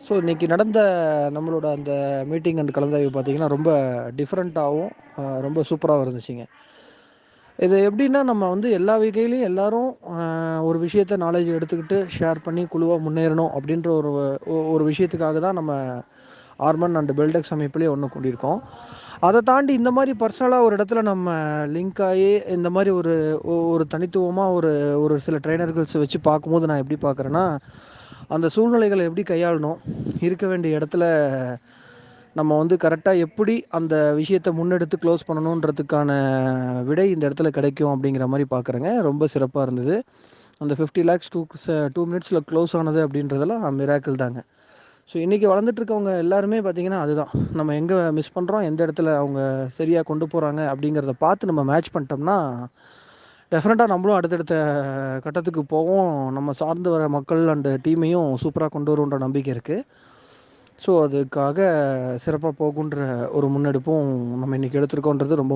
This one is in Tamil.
ஸோ இன்றைக்கி நடந்த நம்மளோட அந்த மீட்டிங் அண்ட் கலந்தாய்வு பார்த்திங்கன்னா ரொம்ப டிஃப்ரெண்ட்டாகவும் ரொம்ப சூப்பராகவும் இருந்துச்சுங்க. இது எப்படின்னா நம்ம வந்து எல்லா வகையிலையும் எல்லாரும் ஒரு விஷயத்தை நாலேஜ் எடுத்துக்கிட்டு ஷேர் பண்ணி குழுவாக முன்னேறணும் அப்படின்ற ஒரு விஷயத்துக்காக தான் நம்ம ஆர்மன் அண்ட் பெல்டெக்ஸ் அமைப்புலேயே ஒன்று கூடியிருக்கோம். அதை தாண்டி இந்த மாதிரி பர்சனலாக ஒரு இடத்துல நம்ம லிங்க் ஆகி இந்த மாதிரி ஒரு தனித்துவமாக ஒரு சில ட்ரைனர்கள்ஸ் வச்சு பார்க்கும்போது நான் எப்படி பார்க்குறேன்னா, அந்த சூழ்நிலைகளை எப்படி கையாளணும், இருக்க வேண்டிய இடத்துல நம்ம வந்து கரெக்டாக எப்படி அந்த விஷயத்தை முன்னெடுத்து க்ளோஸ் பண்ணணுன்றதுக்கான விடை இந்த இடத்துல கிடைக்கும் அப்படிங்கிற மாதிரி பார்க்குறேங்க. ரொம்ப சிறப்பாக இருந்தது. அந்த 50 லேக்ஸ் 2 மினிட்ஸில் க்ளோஸ் ஆனது அப்படின்றதெல்லாம் மிராக்கிள் தாங்க. ஸோ இன்றைக்கி வளர்ந்துட்டுருக்கவங்க எல்லாருமே பார்த்திங்கன்னா அதுதான். நம்ம எங்கே மிஸ் பண்ணுறோம், எந்த இடத்துல அவங்க சரியாக கொண்டு போகிறாங்க அப்படிங்கிறத பார்த்து நம்ம மேட்ச் பண்ணிட்டோம்னா, டெஃபினட்டாக நம்மளும் அடுத்தடுத்த கட்டத்துக்கு போவோம். நம்ம சார்ந்து வர மக்கள் அண்டு டீமையும் சூப்பராக கொண்டு வருவோன்ற நம்பிக்கை இருக்குது. ஸோ அதுக்காக சிறப்பாக போகுன்ற ஒரு முன்னெடுப்பும் நம்ம இன்றைக்கி எடுத்திருக்கோன்றது ரொம்ப